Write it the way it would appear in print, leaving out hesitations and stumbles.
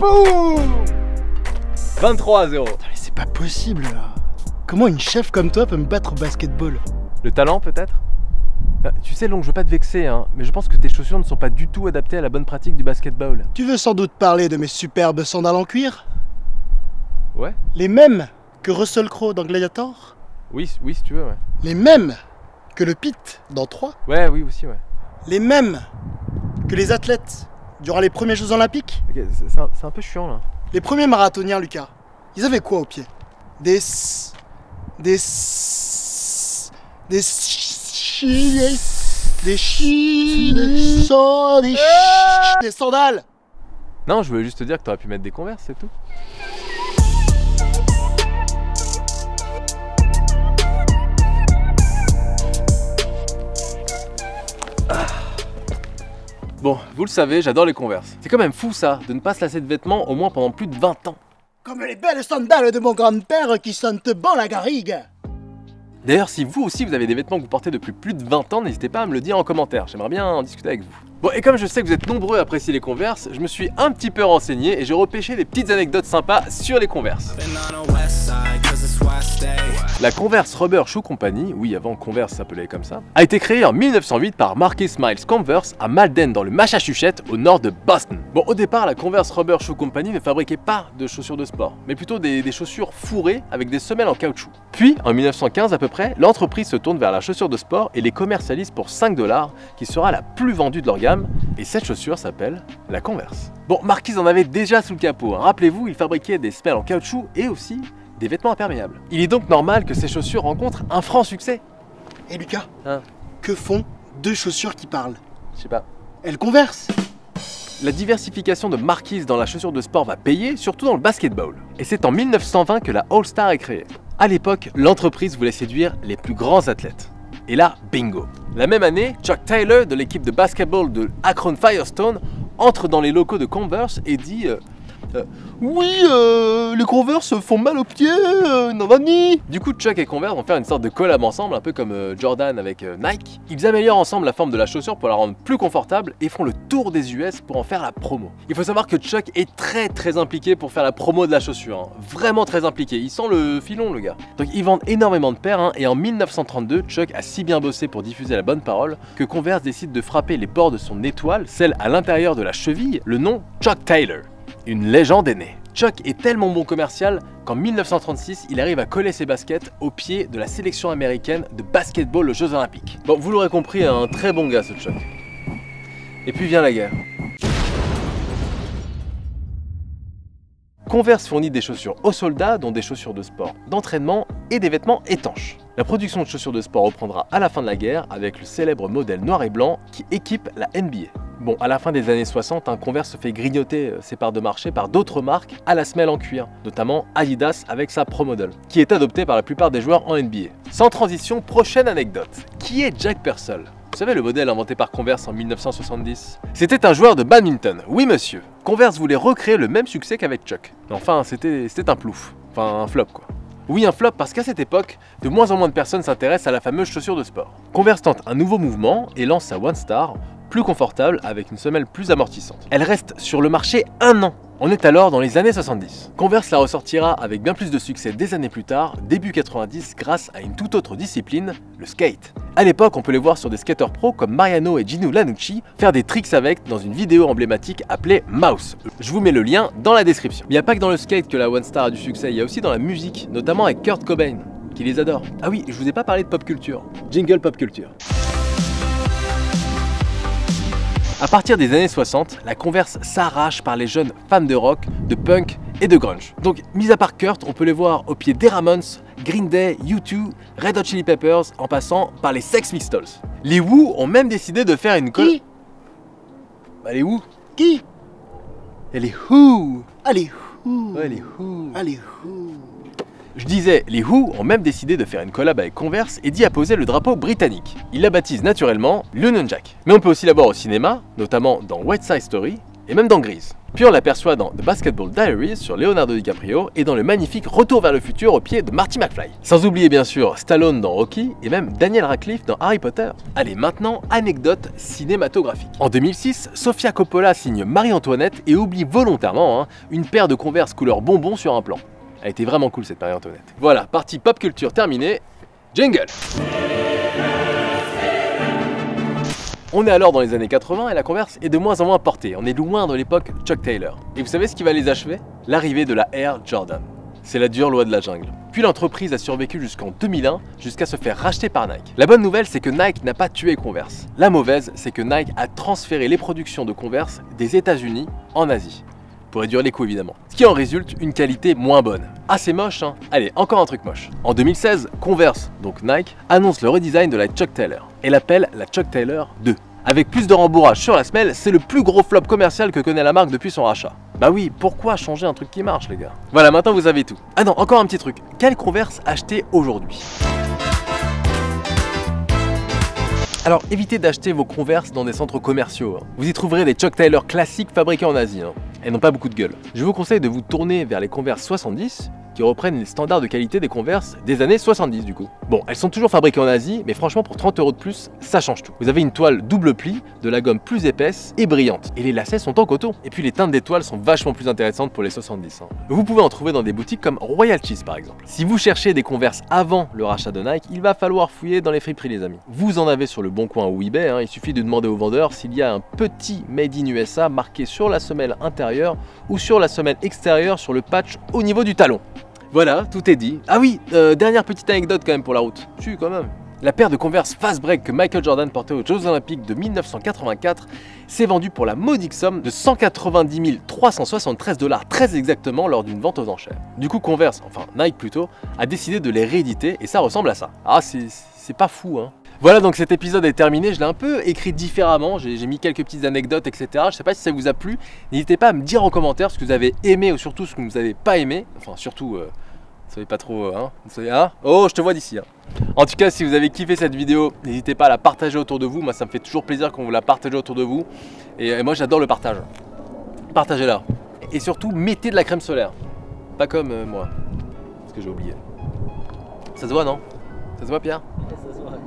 Boum. 23-0. C'est pas possible là. Comment une chef comme toi peut me battre au basketball? Le talent peut-être? Tu sais Long, je veux pas te vexer, hein, mais je pense que tes chaussures ne sont pas du tout adaptées à la bonne pratique du basketball. Tu veux sans doute parler de mes superbes sandales en cuir? Ouais? Les mêmes que Russell Crowe dans Gladiator? Oui, si tu veux, ouais. Les mêmes que le Pit dans 3? Ouais, oui aussi, ouais. Les mêmes que les athlètes durant les premiers Jeux Olympiques? Okay, c'est un peu chiant là. Les premiers marathoniens, Lucas, ils avaient quoi au pied? Des sandales. Non, je voulais juste te dire que t'aurais pu mettre des Converse, c'est tout. Bon, vous le savez, j'adore les Converse. C'est quand même fou ça, de ne pas se lasser de vêtements au moins pendant plus de 20 ans. Comme les belles sandales de mon grand-père qui sentent bon la garrigue. D'ailleurs, si vous aussi vous avez des vêtements que vous portez depuis plus de 20 ans, n'hésitez pas à me le dire en commentaire, j'aimerais bien en discuter avec vous. Bon, et comme je sais que vous êtes nombreux à apprécier les Converse, je me suis un petit peu renseigné et j'ai repêché des petites anecdotes sympas sur les Converse. La Converse Rubber Shoe Company, oui avant Converse s'appelait comme ça, a été créée en 1908 par Marcus Miles Converse à Malden dans le Massachusetts au nord de Boston. Bon, au départ la Converse Rubber Shoe Company ne fabriquait pas de chaussures de sport, mais plutôt des chaussures fourrées avec des semelles en caoutchouc. Puis en 1915 à peu près, l'entreprise se tourne vers la chaussure de sport et les commercialise pour 5 $, qui sera la plus vendue de leur gamme, et cette chaussure s'appelle la Converse. Bon, Marquis en avait déjà sous le capot, hein. Rappelez-vous, il fabriquait des semelles en caoutchouc et aussi des vêtements imperméables. Il est donc normal que ces chaussures rencontrent un franc succès. Et Lucas, Hein? que font deux chaussures qui parlent? Je sais pas. Elles conversent. La diversification de Marquis dans la chaussure de sport va payer, surtout dans le basketball. Et c'est en 1920 que la All-Star est créée. À l'époque, l'entreprise voulait séduire les plus grands athlètes. Et là, bingo. La même année, Chuck Taylor de l'équipe de basketball de Akron Firestone entre dans les locaux de Converse et dit oui, les Converse font mal aux pieds, nanani. Du coup, Chuck et Converse vont faire une sorte de collab ensemble, un peu comme Jordan avec Nike. Ils améliorent ensemble la forme de la chaussure pour la rendre plus confortable et font le tour des US pour en faire la promo. Il faut savoir que Chuck est très impliqué pour faire la promo de la chaussure, hein. Vraiment très impliqué, il sent le filon le gars. Donc ils vendent énormément de paires, hein, et en 1932, Chuck a si bien bossé pour diffuser la bonne parole que Converse décide de frapper les bords de son étoile, celle à l'intérieur de la cheville, le nom Chuck Taylor. Une légende est née. Chuck est tellement bon commercial qu'en 1936, il arrive à coller ses baskets au pied de la sélection américaine de basketball aux Jeux Olympiques. Bon, vous l'aurez compris, un très bon gars ce Chuck. Et puis vient la guerre. Converse fournit des chaussures aux soldats, dont des chaussures de sport d'entraînement et des vêtements étanches. La production de chaussures de sport reprendra à la fin de la guerre avec le célèbre modèle noir et blanc qui équipe la NBA. Bon, à la fin des années 60, Converse se fait grignoter ses parts de marché par d'autres marques à la semelle en cuir, notamment Adidas avec sa Pro Model, qui est adoptée par la plupart des joueurs en NBA. Sans transition, prochaine anecdote. Qui est Jack Purcell? Vous savez, le modèle inventé par Converse en 1970? C'était un joueur de badminton, oui monsieur. Converse voulait recréer le même succès qu'avec Chuck. Mais enfin, c'était un plouf. Enfin, un flop quoi. Oui, un flop parce qu'à cette époque, de moins en moins de personnes s'intéressent à la fameuse chaussure de sport. Converse tente un nouveau mouvement et lance sa One Star, plus confortable avec une semelle plus amortissante. Elle reste sur le marché 1 an. On est alors dans les années 70. Converse la ressortira avec bien plus de succès des années plus tard, début 90, grâce à une toute autre discipline, le skate. À l'époque, on peut les voir sur des skateurs pros comme Mariano et Gino Lanucci faire des tricks avec dans une vidéo emblématique appelée Mouse. Je vous mets le lien dans la description. Mais il n'y a pas que dans le skate que la One Star a du succès, il y a aussi dans la musique, notamment avec Kurt Cobain, qui les adore. Ah oui, je vous ai pas parlé de pop culture. Jingle pop culture. À partir des années 60, la Converse s'arrache par les jeunes fans de rock, de punk et de grunge. Donc, mis à part Kurt, on peut les voir au pied des Ramones, Green Day, U2, Red Hot Chili Peppers, en passant par les Sex Pistols. Les Who ont même décidé de faire une Qui? Bah les Who. Qui? Et les Who. Allez, Who. Ouais, les Who. Allez, Who. Je disais, les Who ont même décidé de faire une collab avec Converse et d'y apposer le drapeau britannique. Ils la baptisent naturellement l'Union Jack. Mais on peut aussi la voir au cinéma, notamment dans West Side Story, et même dans Grease. Puis on l'aperçoit dans The Basketball Diaries sur Leonardo DiCaprio et dans le magnifique Retour vers le futur au pied de Marty McFly. Sans oublier bien sûr Stallone dans Rocky et même Daniel Radcliffe dans Harry Potter. Allez, maintenant, anecdote cinématographique. En 2006, Sofia Coppola signe Marie-Antoinette et oublie volontairement une paire de Converse couleur bonbon sur un plan. Elle était vraiment cool cette Marie-Antoinette. Voilà, partie pop culture terminée. Jingle! On est alors dans les années 80 et la Converse est de moins en moins portée. On est loin de l'époque Chuck Taylor. Et vous savez ce qui va les achever? L'arrivée de la Air Jordan. C'est la dure loi de la jungle. Puis l'entreprise a survécu jusqu'en 2001, jusqu'à se faire racheter par Nike. La bonne nouvelle, c'est que Nike n'a pas tué Converse. La mauvaise, c'est que Nike a transféré les productions de Converse des États-Unis en Asie. Pour réduire les coûts évidemment. Ce qui en résulte une qualité moins bonne. Ah c'est moche hein. Allez, encore un truc moche. En 2016, Converse, donc Nike, annonce le redesign de la Chuck Taylor et l'appelle la Chuck Taylor 2. Avec plus de rembourrage sur la semelle, c'est le plus gros flop commercial que connaît la marque depuis son rachat. Bah oui, pourquoi changer un truc qui marche les gars? Voilà, maintenant vous avez tout. Ah non, encore un petit truc. Quelle Converse acheter aujourd'hui? Alors évitez d'acheter vos Converse dans des centres commerciaux. Vous y trouverez des Chuck Taylor classiques fabriqués en Asie. Elles n'ont pas beaucoup de gueule. Je vous conseille de vous tourner vers les Converse 70 qui reprennent les standards de qualité des Converse des années 70 du coup. Bon, elles sont toujours fabriquées en Asie, mais franchement pour 30 € de plus, ça change tout. Vous avez une toile double pli, de la gomme plus épaisse et brillante. Et les lacets sont en coton. Et puis les teintes des toiles sont vachement plus intéressantes pour les 70. Vous pouvez en trouver dans des boutiques comme Royal Cheese par exemple. Si vous cherchez des Converse avant le rachat de Nike, il va falloir fouiller dans les friperies les amis. Vous en avez sur le Bon Coin ou eBay, il suffit de demander au vendeur s'il y a un petit Made in USA marqué sur la semelle intérieure ou sur la semelle extérieure sur le patch au niveau du talon. Voilà, tout est dit. Ah oui, dernière petite anecdote quand même pour la route. Tu quand même. La paire de Converse Fast Break que Michael Jordan portait aux Jeux Olympiques de 1984 s'est vendue pour la modique somme de 190 373 $ très exactement lors d'une vente aux enchères. Du coup Converse, enfin Nike plutôt, a décidé de les rééditer et ça ressemble à ça. Ah c'est pas fou hein. Voilà, donc cet épisode est terminé, je l'ai un peu écrit différemment, j'ai mis quelques petites anecdotes, etc. Je sais pas si ça vous a plu, n'hésitez pas à me dire en commentaire ce que vous avez aimé ou surtout ce que vous n'avez pas aimé. Enfin surtout, vous savez pas trop, vous savez, oh, je te vois d'ici. En tout cas, si vous avez kiffé cette vidéo, n'hésitez pas à la partager autour de vous, moi ça me fait toujours plaisir quand vous la partagez autour de vous. Et moi j'adore le partage, partagez-la. Et surtout, mettez de la crème solaire, pas comme moi, parce que j'ai oublié. Ça se voit non? Ça se voit Pierre? Ça se voit.